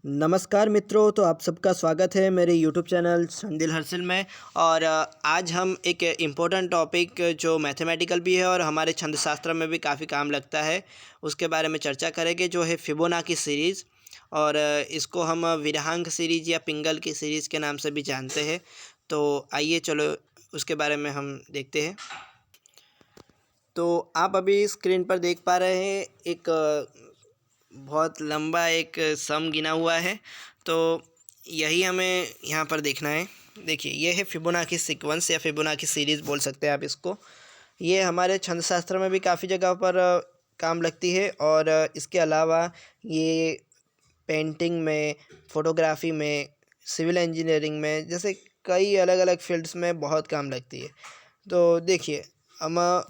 नमस्कार मित्रों, तो आप सबका स्वागत है मेरे यूट्यूब चैनल संदिल हर्षिल में। और आज हम एक इम्पोर्टेंट टॉपिक जो मैथमेटिकल भी है और हमारे छंद शास्त्र में भी काफ़ी काम लगता है, उसके बारे में चर्चा करेंगे, जो है फिबोनाची सीरीज़। और इसको हम विरहांक सीरीज़ या पिंगल की सीरीज़ के नाम से भी जानते हैं। तो आइए चलो उसके बारे में हम देखते हैं। तो आप अभी स्क्रीन पर देख पा रहे हैं एक बहुत लंबा एक सम गिना हुआ है। तो यही हमें यहाँ पर देखना है। देखिए, ये है फिबोनाची सीक्वेंस या फिबोनाची सीरीज़ बोल सकते हैं आप इसको। ये हमारे छंद शास्त्र में भी काफ़ी जगह पर काम लगती है। और इसके अलावा ये पेंटिंग में, फोटोग्राफी में, सिविल इंजीनियरिंग में, जैसे कई अलग अलग फील्ड्स में बहुत काम लगती है। तो देखिए, हम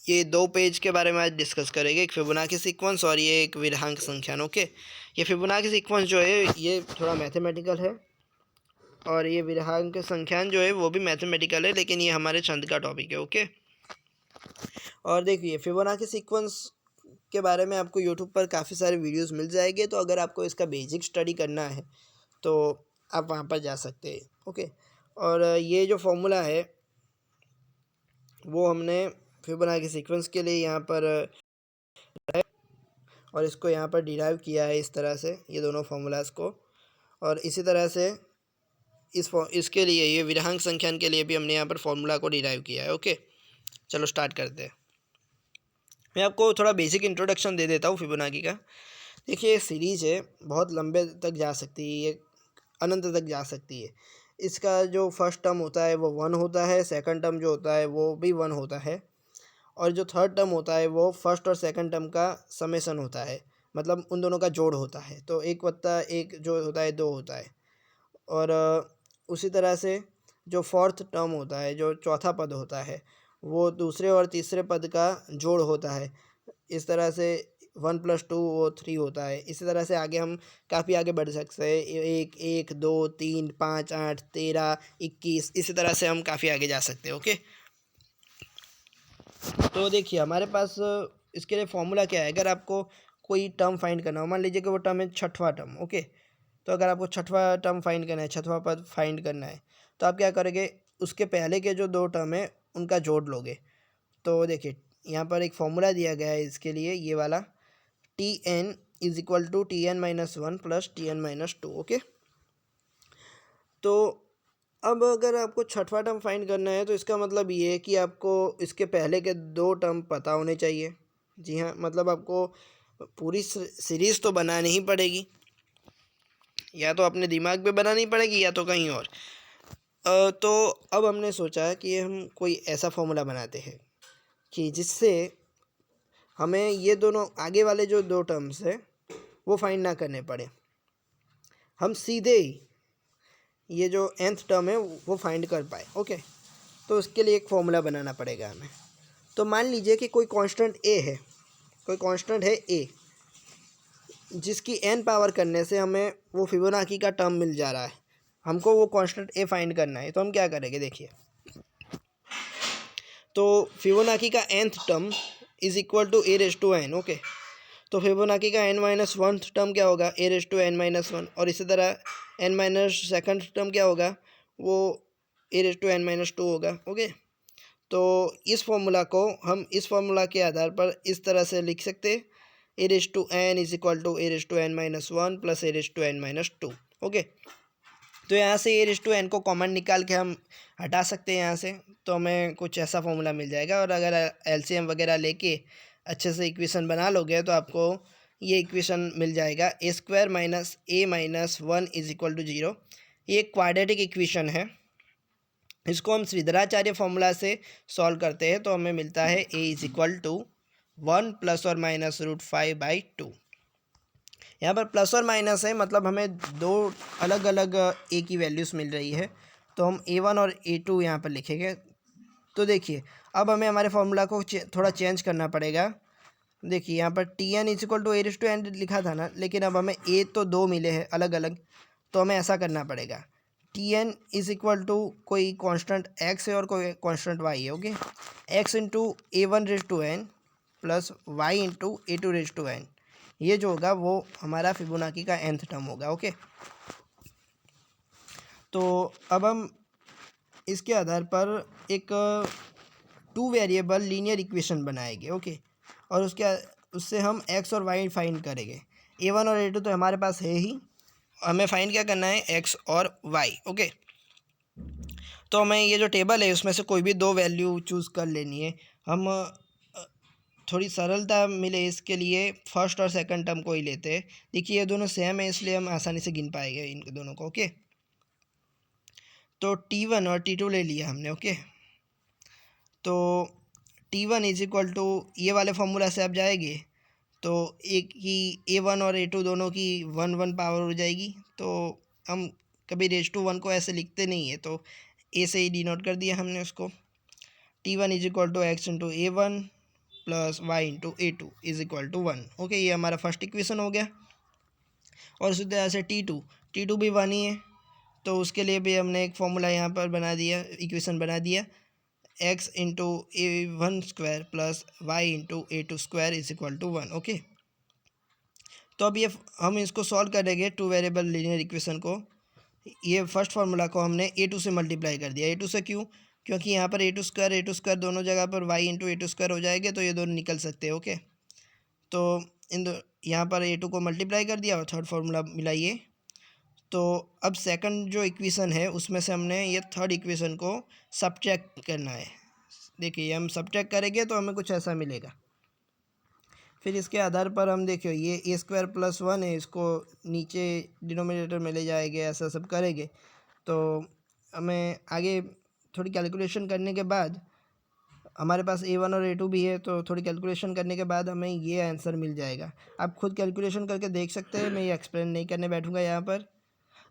ये दो पेज के बारे में आज डिस्कस करेंगे, एक फिबोनाची सीक्वेंस और ये एक विरहांक संख्यान। ओके, ये फिबोनाची सीक्वेंस जो है ये थोड़ा मैथमेटिकल है और ये विरहांक संख्यान जो है वो भी मैथमेटिकल है, लेकिन ये हमारे छंद का टॉपिक है। ओके, और देखिए फिबोनाची सीक्वेंस के बारे में आपको यूट्यूब पर काफ़ी सारे वीडियोस मिल जाएंगे। तो अगर आपको इसका बेसिक स्टडी करना है तो आप वहाँ पर जा सकते हैं। ओके, और ये जो फॉर्मूला है वो हमने फिबोनाची सीक्वेंस के लिए यहाँ पर और इसको यहाँ पर डिराइव किया है इस तरह से, ये दोनों फार्मूलाज को। और इसी तरह से इसके लिए, ये विरहांक संख्यान के लिए भी हमने यहाँ पर फॉर्मूला को डिराइव किया है। ओके, चलो स्टार्ट करते हैं। मैं आपको थोड़ा बेसिक इंट्रोडक्शन दे देता हूँ फिबोनाची का। देखिए, ये सीरीज़ है, बहुत लंबे तक जा सकती है, ये अनंत तक जा सकती है। इसका जो फर्स्ट टर्म होता है वो 1 होता है, सेकंड टर्म जो होता है वो भी 1 होता है, और जो थर्ड टर्म होता है वो फर्स्ट और सेकंड टर्म का समेसन होता है, मतलब उन दोनों का जोड़ होता है। तो 1+1 जो होता है 2 होता है। और उसी तरह से जो फोर्थ टर्म होता है, जो चौथा पद होता है, वो दूसरे और तीसरे पद का जोड़ होता है। इस तरह से 1+2 वो 3 होता है। इसी तरह से आगे हम काफ़ी आगे बढ़ सकते हैं, 1, 2, 3, 5, 8, 13, 21, इसी तरह से हम काफ़ी आगे जा सकते हैं। ओके, तो देखिए हमारे पास इसके लिए फॉर्मूला क्या है। अगर आपको कोई टर्म फाइंड करना हो, मान लीजिए कि वो टर्म है छठवां टर्म। ओके, तो अगर आपको छठवां टर्म फाइंड करना है, छठवां पद फाइंड करना है, तो आप क्या करोगे, उसके पहले के जो दो टर्म है उनका जोड़ लोगे। तो देखिए, यहाँ पर एक फॉर्मूला दिया गया है इसके लिए, ये वाला, Tn=Tn-1 + Tn-2। ओके, तो अब अगर आपको छठवां टर्म फाइंड करना है तो इसका मतलब ये है कि आपको इसके पहले के दो टर्म पता होने चाहिए। जी हाँ, मतलब आपको पूरी सीरीज़ तो बनानी ही पड़ेगी, या तो अपने दिमाग में बनानी पड़ेगी या तो कहीं और। तो अब हमने सोचा है कि हम कोई ऐसा फॉर्मूला बनाते हैं कि जिससे हमें ये दोनों आगे वाले जो दो टर्म्स हैं वो फाइंड ना करने पड़े, हम सीधे ही ये जो nth टर्म है वो फाइंड कर पाए। ओके, तो उसके लिए एक फॉर्मूला बनाना पड़ेगा हमें। तो मान लीजिए कि कोई कांस्टेंट a है, कोई कांस्टेंट है a, जिसकी n पावर करने से हमें वो फिबोनाची का टर्म मिल जा रहा है। हमको वो कांस्टेंट a फाइंड करना है, तो हम क्या करेंगे, देखिए, तो फिबोनाची का nth टर्म =a⁻n। ओके, तो फिबोनाची का n-1 टर्म क्या होगा, a⁻n-1, और इसी तरह n-2 टर्म क्या होगा, वो a⁻n-2 होगा। ओके, तो इस फॉर्मूला को हम इस फॉर्मूला के आधार पर इस तरह से लिख सकते हैं, a⁻n =a⁻n-1 + a⁻n-2। ओके, तो यहाँ से a⁻n को कॉमन निकाल के हम हटा सकते हैं यहाँ से, तो हमें कुछ ऐसा फॉर्मूला मिल जाएगा। और अगर एलसीएम वगैरह लेके अच्छे से इक्वेशन बना लोगे तो आपको ये इक्वेशन मिल जाएगा, a² - a - 1 = 0। ये एक क्वाड्रेटिक इक्वेशन है। इसको हम श्रीधराचार्य फॉर्मूला से सॉल्व करते हैं तो हमें मिलता है a = 1 ± √5/2। यहाँ पर प्लस और माइनस है, मतलब हमें दो अलग अलग ए की वैल्यूज़ मिल रही है, तो हम a1 और a2 यहाँ पर लिखेंगे। तो देखिए, अब हमें हमारे फार्मूला को थोड़ा चेंज करना पड़ेगा। देखिए, यहाँ पर Tn = a⁻n लिखा था ना, लेकिन अब हमें a तो दो मिले हैं अलग अलग, तो हमें ऐसा करना पड़ेगा, Tn = कोई कांस्टेंट x है और कोई कांस्टेंट y है। Okay, x × a1n + y × a2n, ये जो होगा वो हमारा फिबोनाची का nth टर्म होगा। ओके, तो अब हम इसके आधार पर एक 2 वेरिएबल लीनियर इक्वेशन बनाएंगे। ओके, और उससे हम x और y फाइंड करेंगे। a1 और a2 तो हमारे पास है ही, हमें फाइंड क्या करना है, x और y। ओके, तो हमें ये जो टेबल है उसमें से कोई भी 2 वैल्यू चूज़ कर लेनी है। हम थोड़ी सरलता मिले इसके लिए फर्स्ट और सेकंड टर्म को ही लेते हैं। देखिए ये दोनों सेम है, इसलिए हम आसानी से गिन पाएंगे इन दोनों को। ओके, तो t1 और t2 ले लिया हमने। ओके, तो t1 इज इक्वल टू, ये वाले फॉर्मूला से आप जाएंगे तो एक ही a1 और a2 दोनों की 1 पावर हो जाएगी। तो हम कभी रेज टू 1 को ऐसे लिखते नहीं है, तो a से ही डिनोट कर दिया हमने उसको। t1 is equal to x into a1 plus y into a2 is equal to 1। Okay, ये हमारा फर्स्ट इक्वेशन हो गया। और उसी तरह से t2 भी 1 ही है, तो उसके लिए भी हमने एक फॉर्मूला यहाँ पर बना दिया, इक्वेशन बना दिया, x into a1 square plus y into a2 square is equal to 1। Okay, तो अब ये हम इसको सॉल्व करेंगे 2 वेरिएबल लीनियर इक्वेशन को। ये फर्स्ट फार्मूला को हमने a2 से मल्टीप्लाई कर दिया। a2 से क्यों? क्योंकि यहाँ पर a2 स्क्वायर दोनों जगह पर y इंटू a2 स्क्वायर हो जाएंगे, तो ये दोनों निकल सकते हैं। ओके, तो यहाँ पर a2 को मल्टीप्लाई कर दिया और थर्ड फार्मूला मिला ये। तो अब सेकंड जो इक्वेशन है उसमें से हमने ये थर्ड इक्वेशन को सब्ट्रैक्ट करना है। देखिए हम सब्ट्रैक्ट करेंगे तो हमें कुछ ऐसा मिलेगा। फिर इसके आधार पर हम देखिए ये a स्क्वायर प्लस 1 है, इसको नीचे डिनोमिनेटर में ले जाएंगे, ऐसा सब करेंगे। तो हमें आगे थोड़ी कैलकुलेशन करने के बाद, हमारे पास a1 और a2 भी है, तो थोड़ी कैलकुलेशन करने के बाद हमें ये आंसर मिल जाएगा। आप खुद कैलकुलेशन करके देख सकते हैं, मैं ये एक्सप्लेन नहीं करने बैठूँगा यहाँ पर।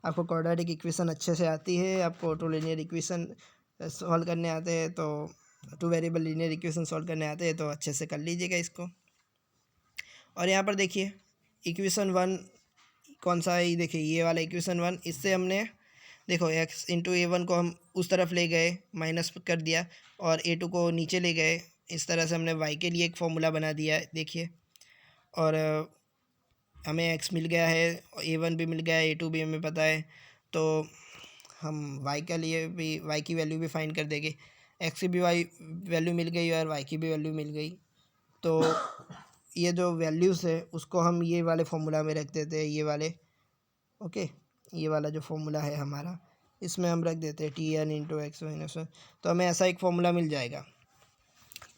आपको क्वाड्रेटिक इक्वेशन अच्छे से आती है, आपको 2 लीनियर इक्वेशन सॉल्व करने आते हैं, तो 2 वेरिएबल लीनियर इक्वेशन सॉल्व करने आते हैं, तो अच्छे से कर लीजिएगा इसको। और यहाँ पर देखिए इक्वेशन 1 कौन सा है, देखिए ये वाला इक्वेशन 1, इससे हमने देखो x इंटू a1 को हम उस तरफ ले गए, माइनस कर दिया, और a2 को नीचे ले गए। इस तरह से हमने y के लिए एक फॉर्मूला बना दिया है, देखिए। और हमें x मिल गया है, a1 भी मिल गया है, a2 भी हमें पता है, तो हम y के लिए भी y की वैल्यू भी फाइंड कर देंगे। x की भी y वैल्यू मिल गई और y की भी वैल्यू मिल गई। तो ये जो वैल्यूज़ है उसको हम ये वाले फॉर्मूला में रख देते हैं, ये वाले। ओके, ये वाला जो फॉर्मूला है हमारा, इसमें हम रख देते हैं tn इंटू एक्स माइनस 1, तो हमें ऐसा एक फॉर्मूला मिल जाएगा।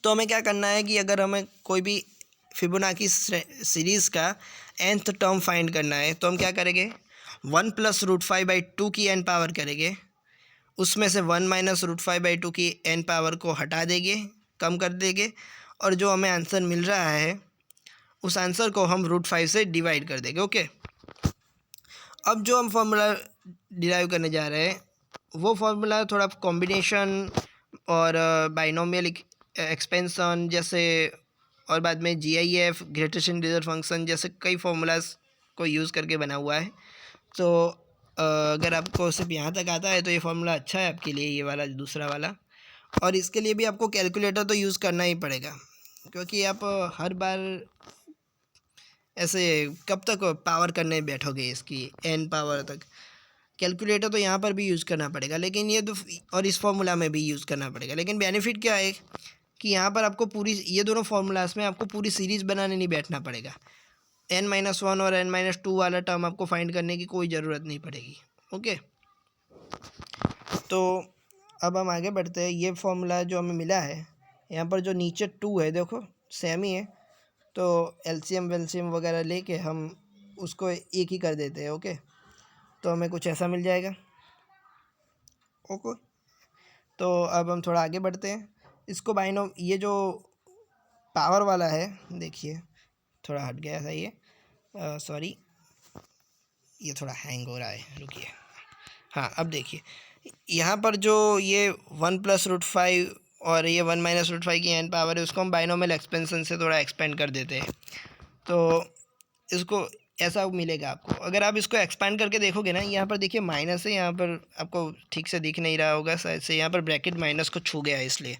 तो हमें क्या करना है कि अगर हमें कोई भी फिबोनाची सीरीज़ का nth टर्म फाइंड करना है, तो हम क्या करेंगे, 1 प्लस रूट 5/2 की n पावर करेंगे, उसमें से 1 माइनस रूट 5/2 की n पावर को हटा देंगे, कम कर देंगे, और जो हमें आंसर मिल रहा है उस आंसर को हम रूट 5 से डिवाइड कर देंगे। ओके, अब जो हम फॉर्मूला डिराइव करने जा रहे हैं वो फॉर्मूला थोड़ा कॉम्बिनेशन और बाइनोमियल एक्सपेंशन जैसे, और बाद में GIF ग्रेटेस्ट इंटीजर फंक्शन जैसे कई फार्मूलाज को यूज़ करके बना हुआ है। तो अगर आपको सिर्फ यहाँ तक आता है तो ये फार्मूला अच्छा है आपके लिए, ये वाला दूसरा वाला। और इसके लिए भी आपको कैलकुलेटर तो यूज़ करना ही पड़ेगा, क्योंकि आप हर बार ऐसे कब तक पावर करने बैठोगे इसकी n पावर तक। कैलकुलेटर तो यहाँ पर भी यूज़ करना पड़ेगा, लेकिन ये तो, और इस फार्मूला में भी यूज़ करना पड़ेगा। लेकिन बेनिफिट क्या है कि यहाँ पर आपको पूरी, ये दोनों फार्मूलाज में आपको पूरी सीरीज़ बनाने नहीं बैठना पड़ेगा। n-1 और n-2 वाला टर्म आपको फाइंड करने की कोई ज़रूरत नहीं पड़ेगी। ओके, तो अब हम आगे बढ़ते हैं। ये फार्मूला जो हमें मिला है, यहाँ पर जो नीचे 2 है देखो सेम ही है, तो एलसीएम वेलसीएम वगैरह लेके हम उसको एक ही कर देते हैं। ओके, तो हमें कुछ ऐसा मिल जाएगा। ओके, तो अब हम थोड़ा आगे बढ़ते हैं। इसको ये जो पावर वाला है, देखिए थोड़ा हट गया था ये, सॉरी, ये थोड़ा हैंग हो रहा है, रुकिए। हाँ, अब देखिए यहाँ पर जो ये 1 प्लस रूट 5 और ये 1 माइनस रूट 5 की n पावर है, उसको हम बाइनोमियल एक्सपेंशन से थोड़ा एक्सपेंड कर देते हैं, तो इसको ऐसा मिलेगा आपको। अगर आप इसको एक्सपेंड करके देखोगे ना, यहाँ पर देखिए माइनस है, यहाँ पर आपको ठीक से दिख नहीं रहा होगा शायद से, यहाँ पर ब्रैकेट माइनस को छू गया है इसलिए।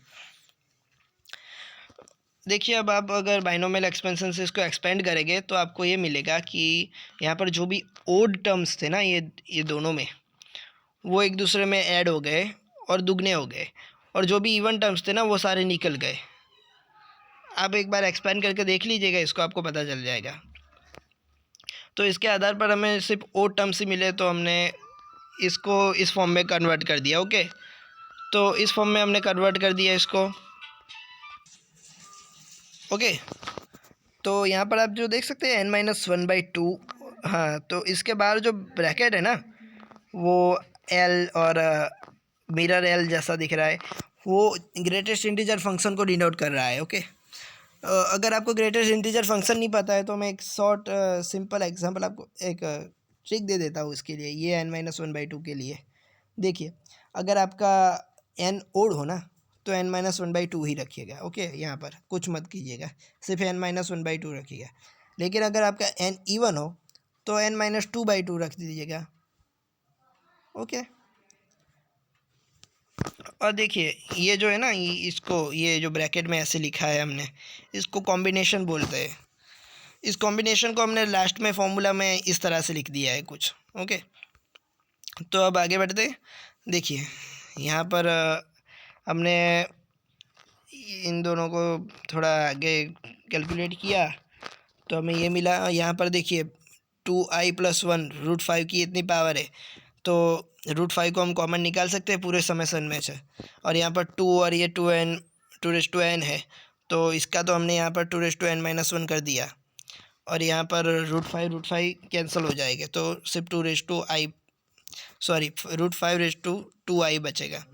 देखिए, अब आप अगर बाइनोमियल एक्सपेंशन से इसको एक्सपेंड करेंगे तो आपको ये मिलेगा कि यहाँ पर जो भी ओड टर्म्स थे ना, ये दोनों में, वो एक दूसरे में ऐड हो गए और दुगने हो गए, और जो भी इवन टर्म्स थे ना वो सारे निकल गए। आप एक बार एक्सपेंड करके देख लीजिएगा इसको, आपको पता चल जाएगा। तो इसके आधार पर हमें सिर्फ ओड टर्म्स ही मिले तो हमने इसको इस फॉर्म में कन्वर्ट कर दिया। ओके, तो इस फॉर्म में हमने कन्वर्ट कर दिया इसको। ओके, तो यहाँ पर आप जो देख सकते हैं n-1/2। हाँ, तो इसके बाहर जो ब्रैकेट है ना, वो एल और मिरर एल जैसा दिख रहा है, वो ग्रेटेस्ट इंटीजर फंक्शन को डिनोट कर रहा है। ओके, अगर आपको ग्रेटेस्ट इंटीजर फंक्शन नहीं पता है तो मैं एक शॉर्ट सिंपल एग्जांपल आपको एक ट्रिक दे देता हूँ इसके लिए, ये n-1/2 के लिए। देखिए, अगर आपका n ओड हो ना तो n-1/2 ही रखिएगा। ओके, यहाँ पर कुछ मत कीजिएगा, सिर्फ n-1/2 रखिएगा। लेकिन अगर आपका n इवन हो तो n-2/2 रख दीजिएगा। ओके, और देखिए ये जो है ना, ये जो ब्रैकेट में ऐसे लिखा है हमने, इसको कॉम्बिनेशन बोलते हैं। इस कॉम्बिनेशन को हमने लास्ट में फॉर्मूला में इस तरह से लिख दिया है कुछ। ओके, तो अब आगे बढ़ते। देखिए, यहाँ पर हमने इन दोनों को थोड़ा आगे कैलकुलेट किया तो हमें ये मिला। यहाँ पर देखिए 2i+1 √5 की इतनी पावर है, तो √5 को हम कॉमन निकाल सकते हैं पूरे समेसन में से। और यहाँ पर 2 और ये 2n है, तो इसका तो हमने यहाँ पर 2n-1 कर दिया। और यहाँ पर √5 कैंसिल हो जाएगा, तो सिर्फ √5 बचेगा।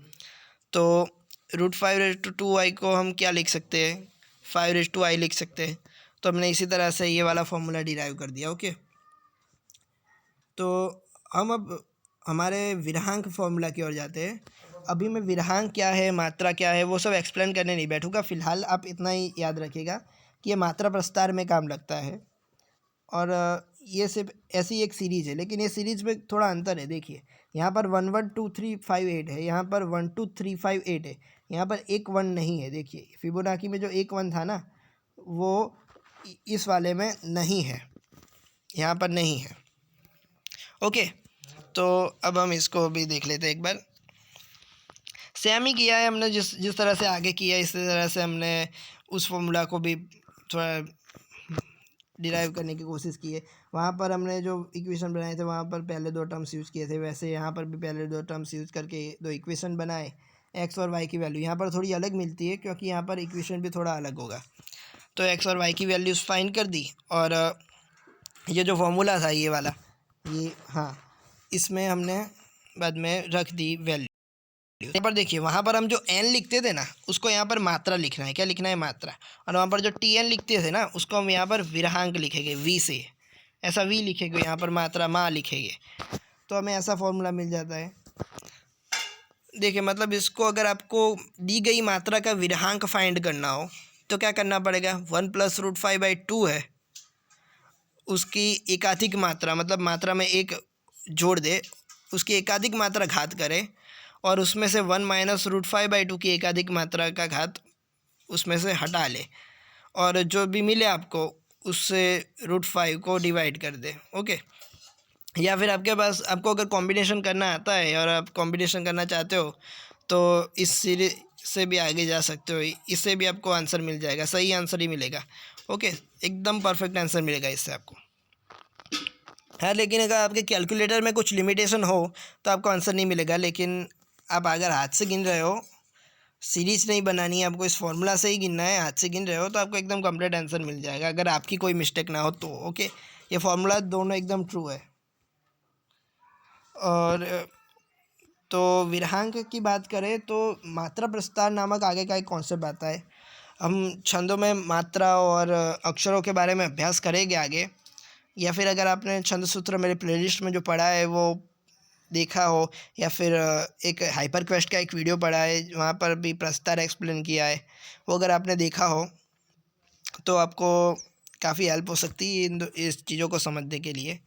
तो √5 को हम क्या लिख सकते हैं, 5 लिख सकते हैं। तो हमने इसी तरह से ये वाला फॉर्मूला डिराइव कर दिया। ओके, तो हम अब हमारे विराहांक फॉर्मूला की ओर जाते हैं। अभी मैं विराहांक क्या है, मात्रा क्या है, वो सब एक्सप्लेन करने नहीं बैठूँगा। फ़िलहाल आप इतना ही याद रखिएगा कि ये मात्रा प्रस्तार में काम लगता है। और ये सिर्फ ऐसी एक सीरीज़ है, लेकिन ये सीरीज़ में थोड़ा अंतर है। देखिए, यहाँ पर 1 1 2 3 5 8 है, यहाँ पर 1 2 3 5 8 है, यहाँ पर एक 1 नहीं है। देखिए, फिबोनाची में जो एक 1 था ना, वो इस वाले में नहीं है, यहाँ पर नहीं है। ओके, तो अब हम इसको भी देख लेते हैं एक बार। सेम ही किया है हमने, जिस तरह से आगे किया है, इसी तरह से हमने उस फॉर्मूला को भी थोड़ा डिराइव करने की कोशिश की है। वहाँ पर हमने जो इक्वेशन बनाए थे वहाँ पर पहले 2 टर्म्स यूज़ किए थे, वैसे यहाँ पर भी पहले 2 टर्म्स यूज़ करके 2 इक्वेशन बनाए। एक्स और वाई की वैल्यू यहाँ पर थोड़ी अलग मिलती है, क्योंकि यहाँ पर इक्वेशन भी थोड़ा अलग होगा। तो एक्स और वाई की वैल्यूज़ फाइंड कर दी, और ये जो फॉर्मूला था ये वाला, ये हाँ, इसमें हमने बाद में रख दी वैल्यू। यहाँ पर देखिए, वहाँ पर हम जो n लिखते थे ना, उसको यहाँ पर मात्रा लिखना है। क्या लिखना है? मात्रा। और वहाँ पर जो tn लिखते थे ना, उसको हम यहाँ पर विराहांक लिखेंगे, v से। ऐसा v लिखेंगे, यहाँ पर मात्रा माँ लिखेंगे, तो हमें ऐसा फॉर्मूला मिल जाता है। देखिए, मतलब इसको अगर आपको दी गई मात्रा का विराहांक फाइंड करना हो तो क्या करना पड़ेगा? 1 + √5/2 है, उसकी एकाधिक मात्रा, मतलब मात्रा में एक जोड़ दे, उसकी एकाधिक मात्रा घात करें, और उसमें से 1 - √5/2 की एकाधिक मात्रा का घात उसमें से हटा ले, और जो भी मिले आपको उससे √5 को डिवाइड कर दे। ओके, या फिर आपको अगर कॉम्बिनेशन करना आता है और आप कॉम्बिनेशन करना चाहते हो तो इस सीरीज से भी आगे जा सकते हो, इससे भी आपको आंसर मिल जाएगा, सही आंसर ही मिलेगा। ओके, एकदम परफेक्ट आंसर मिलेगा इससे आपको। हाँ, लेकिन अगर आपके कैलकुलेटर में कुछ लिमिटेशन हो तो आपको आंसर नहीं मिलेगा। लेकिन आप अगर हाथ से गिन रहे हो, सीरीज नहीं बनानी है आपको, इस फॉर्मूला से ही गिनना है, हाथ से गिन रहे हो, तो आपको एकदम कंप्लीट आंसर मिल जाएगा, अगर आपकी कोई मिस्टेक ना हो तो। ओके, ये फॉर्मूला दोनों एकदम ट्रू है। और तो विराहांक की बात करें तो मात्रा प्रस्तार नामक आगे का एक कॉन्सेप्ट आता है। हम छंदों में मात्रा और अक्षरों के बारे में अभ्यास करेंगे आगे, या फिर अगर आपने छंद सूत्र मेरे प्लेलिस्ट में जो पढ़ा है वो देखा हो, या फिर एक हाइपर क्वेस्ट का एक वीडियो पढ़ा है, वहाँ पर भी प्रस्तार एक्सप्लेन किया है, वो अगर आपने देखा हो तो आपको काफ़ी हेल्प हो सकती है इस चीज़ों को समझने के लिए।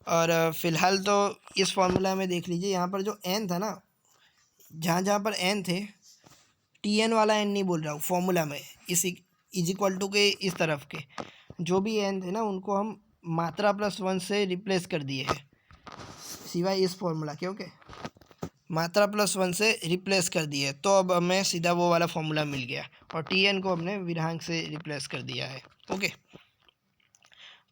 और फ़िलहाल तो इस फॉर्मूला में देख लीजिए, यहाँ पर जो n था ना, जहाँ जहाँ पर n थे, tn वाला n नहीं बोल रहा हूँ फॉर्मूला में, इसी इज इक्वल टू के इस तरफ के जो भी एन थे ना उनको हम मात्रा प्लस 1 से रिप्लेस कर दिए हैं सिवाय इस फॉर्मूला के। ओके, मात्रा प्लस 1 से रिप्लेस कर दिए तो अब हमें सीधा वो वाला फॉर्मूला मिल गया और टी एन को हमने विराहांक से रिप्लेस कर दिया है। ओके,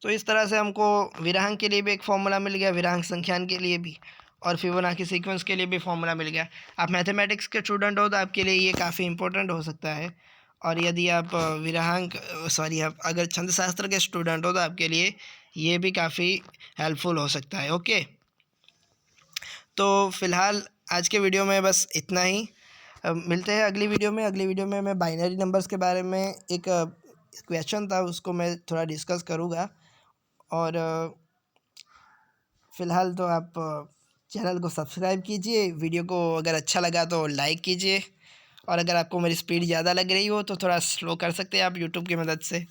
तो इस तरह से हमको विराहांक के लिए भी एक फॉर्मूला मिल गया, विराहांक संख्यान के लिए भी, और फिबोनाची सीक्वेंस के लिए भी फॉर्मूला मिल गया। आप मैथमेटिक्स के स्टूडेंट हो तो आपके लिए ये काफ़ी इंपॉर्टेंट हो सकता है, और यदि आप आप अगर छंद शास्त्र के स्टूडेंट हो तो आपके लिए ये भी काफ़ी हेल्पफुल हो सकता है। ओके, तो फ़िलहाल आज के वीडियो में बस इतना ही। मिलते हैं अगली वीडियो में। अगली वीडियो में मैं बाइनरी नंबर्स के बारे में एक क्वेश्चन था उसको मैं थोड़ा डिस्कस करूँगा, और फ़िलहाल तो आप चैनल को सब्सक्राइब कीजिए, वीडियो को अगर अच्छा लगा तो लाइक कीजिए, और अगर आपको मेरी स्पीड ज़्यादा लग रही हो तो थोड़ा स्लो कर सकते हैं आप यूट्यूब की मदद से।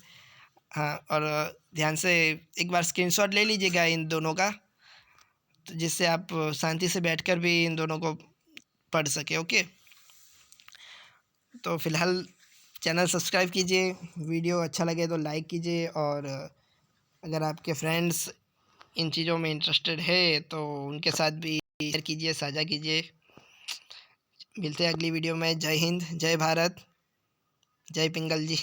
हाँ, और ध्यान से एक बार स्क्रीनशॉट ले लीजिएगा इन दोनों का, तो जिससे आप शांति से बैठकर भी इन दोनों को पढ़ सके। ओके, तो फ़िलहाल चैनल सब्सक्राइब कीजिए, वीडियो अच्छा लगे तो लाइक कीजिए, और अगर आपके फ्रेंड्स इन चीज़ों में इंटरेस्टेड है तो उनके साथ भी शेयर कीजिए, साझा कीजिए। मिलते हैं अगली वीडियो में। जय हिंद, जय भारत, जय पिंगल जी।